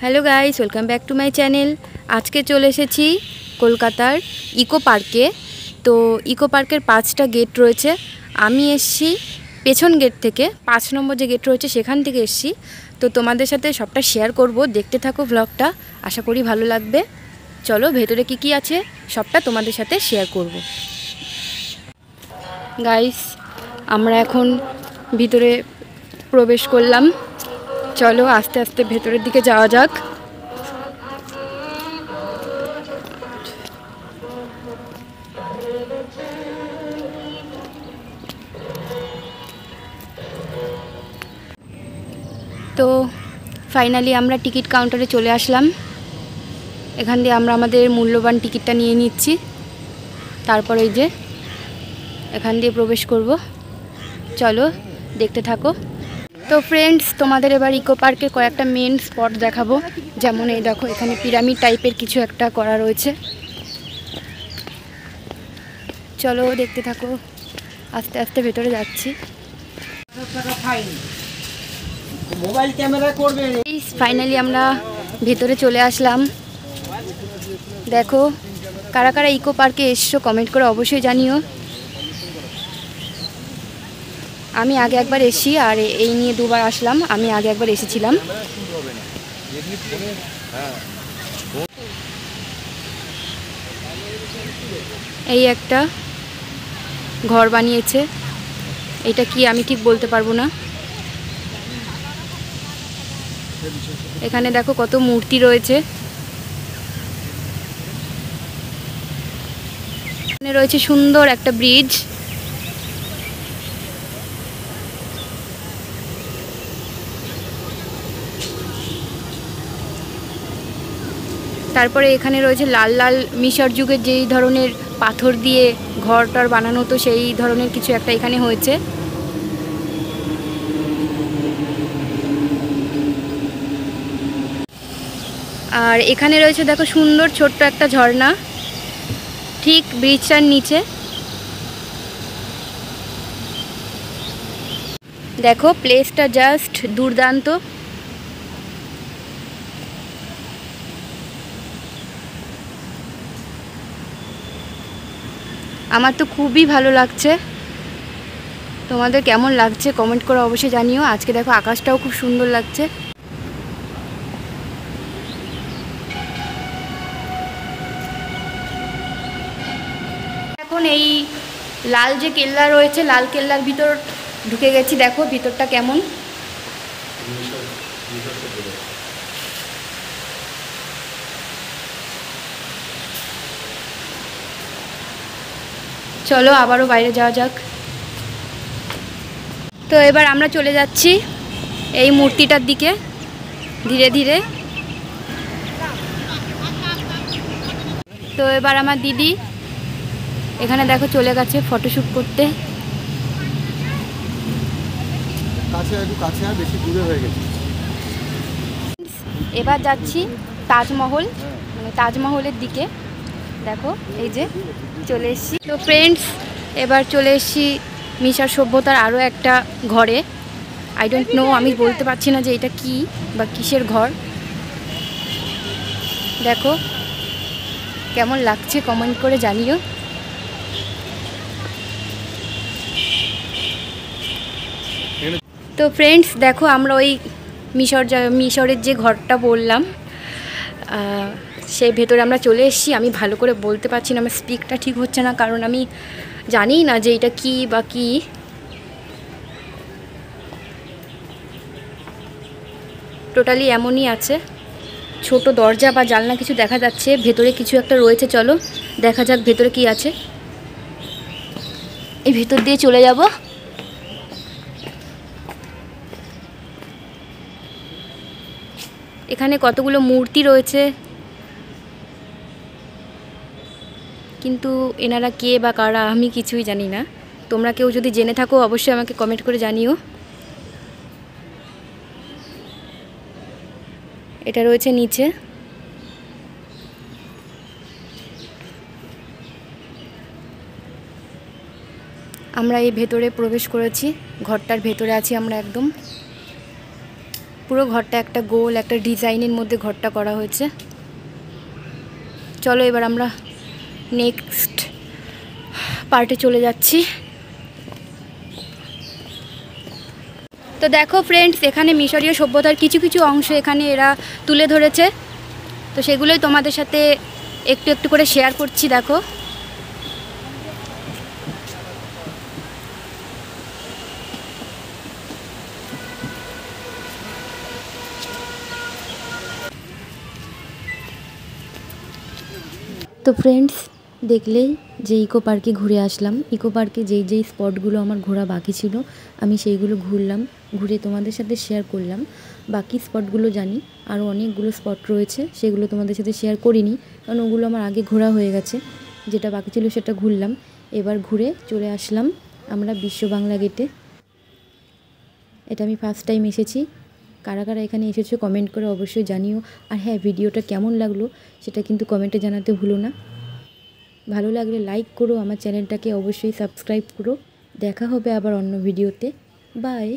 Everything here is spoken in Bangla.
Hello guys, welcome back to my channel. আজকে চলে এসেছি কলকাতার ইকো পার্কে। তো ইকো পার্কের 5টা গেট রয়েছে। আমি এসেছি পেছন গেট থেকে, 5 নম্বর যে গেট রয়েছে সেখান থেকে এসেছি। তো তোমাদের সাথে সবটা শেয়ার করব, দেখতে থাকো ব্লগটা, আশা করি ভালো লাগবে। চলো ভেতরে কি আছে সবটা তোমাদের সাথে শেয়ার করব। গাইস, আমরা এখন ভিতরে প্রবেশ করলাম। চলো আস্তে আস্তে ভেতরের দিকে যাওয়া যাক। তো ফাইনালি আমরা টিকিট কাউন্টারে চলে আসলাম। এখান দিয়ে আমরা আমাদের মূল্যবান টিকিটটা নিয়ে নিচ্ছি, তারপর এই যে এখান দিয়ে প্রবেশ করব। চলো দেখতে থাকো। তো ফ্রেন্ডস, তোমাদের এবার ইকো পার্কের কয়েকটা মেন স্পট দেখাবো। যেমন এই দেখো, এখানে পিরামিড টাইপের কিছু একটা করা রয়েছে। চলো দেখতে থাকো, আস্তে আস্তে ভেতরে যাচ্ছি। মোবাইল ক্যামেরা করবে। ফাইনালি আমরা ভেতরে চলে আসলাম। দেখো, কারা কারা ইকো পার্কে এসছো কমেন্ট করে অবশ্যই জানিও। আমি আগে একবার এসেছি, আর এই নিয়ে দুবার আসলাম। আমি আগে একবার এসেছিলাম। এই একটা ঘর বানিয়েছে, এটা কি আমি ঠিক বলতে পারবো না। এখানে দেখো কত মূর্তি রয়েছে। এখানে রয়েছে সুন্দর একটা ব্রিজ। তারপরে এখানে রয়েছে লাল লাল মিশর যুগের যেই ধরনের পাথর দিয়ে ঘরটার বানানো, তো সেই ধরনের কিছু একটা এখানে হয়েছে। আর এখানে রয়েছে দেখো সুন্দর ছোট্ট একটা ঝর্ণা, ঠিক ব্রিজটার নিচে। দেখো প্লেসটা জাস্ট দুর্দান্ত। আমার তো খুবই ভালো লাগছে। তোমাদের কেমন লাগছে কমেন্ট করে অবশ্যই জানিও। আজকে দেখো আকাশটাও খুব সুন্দর লাগছে। এখন এই লাল যে কেল্লা রয়েছে, লাল কেল্লার ভিতর ঢুকে গেছি। দেখো ভিতরটা কেমন। চলো আবারও বাইরে যাওয়া যাক। তো এবার আমরা চলে যাচ্ছি এই মূর্তিটার দিকে ধীরে ধীরে। তো এবার আমার দিদি এখানে দেখো চলে গেছে ফটোশ্যুট করতে। এবার যাচ্ছি তাজমহল, মানে তাজমহলের দিকে। দেখো এই যে চলে এসেছি। তো ফ্রেন্ডস, এবার চলে এসেছি মিশর সভ্যতার আরও একটা ঘরে। আই ডোন্ট নো, আমি বলতে পারছি না যে এটা কি বা কিসের ঘর। দেখো কেমন লাগছে কমেন্ট করে জানিও। তো ফ্রেন্ডস দেখো, আমরা ওই মিশরের যে ঘরটা বললাম, সেই ভেতরে আমরা চলে এসেছি। আমি ভালো করে বলতে পারছি না, আমার স্পিকটা ঠিক হচ্ছে না, কারণ আমি জানি না যে এটা কি বা কি। টোটালি এমনই আছে, ছোট দরজা বা জানলা কিছু দেখা যাচ্ছে, ভেতরে কিছু একটা রয়েছে। চলো দেখা যাক ভেতরে কি আছে। এই ভেতর দিয়ে চলে যাব। এখানে কতগুলো মূর্তি রয়েছে, কিন্তু এনারা কে বা কারা আমি কিছুই জানি না। তোমরা কেউ যদি জেনে থাকো অবশ্যই আমাকে কমেন্ট করে জানিও। এটা রয়েছে নিচে। আমরা এই ভেতরে প্রবেশ করেছি, ঘরটার ভেতরে আছি আমরা একদম। পুরো ঘরটা একটা গোল একটা ডিজাইনের মধ্যে ঘরটা করা হয়েছে। চলো এবার আমরা নেক্সট পার্টে চলে যাচ্ছি। তো দেখো ফ্রেন্ডস, এখানে মিশরীয় সভ্যতার কিছু কিছু অংশ এখানে এরা তুলে ধরেছে, তো সেগুলোই তোমাদের সাথে একটু একটু করে শেয়ার করছি। দেখো তো ফ্রেন্ডস, দেখলেই যে ইকো পার্কে ঘুরে আসলাম। ইকো পার্কে যেই যেই স্পটগুলো আমার ঘোরা বাকি ছিল আমি সেইগুলো ঘুরলাম, ঘুরে তোমাদের সাথে শেয়ার করলাম। বাকি স্পটগুলো জানি আরও অনেকগুলো স্পট রয়েছে, সেগুলো তোমাদের সাথে শেয়ার করিনি, কারণ ওগুলো আমার আগে ঘোরা হয়ে গেছে। যেটা বাকি ছিল সেটা ঘুরলাম। এবার ঘুরে চলে আসলাম আমরা বিশ্ব বাংলা গেটে। এটা আমি ফার্স্ট টাইম এসেছি। কারা কারা এখানে এসেছো কমেন্ট করে অবশ্যই জানিও। আর হ্যাঁ, ভিডিওটা কেমন লাগলো সেটা কিন্তু কমেন্টে জানাতে ভুলো না। ভালো লাগলে লাইক করো, আমার চ্যানেলটাকে অবশ্যই সাবস্ক্রাইব করো। দেখা হবে আবার অন্য ভিডিওতে। বাই।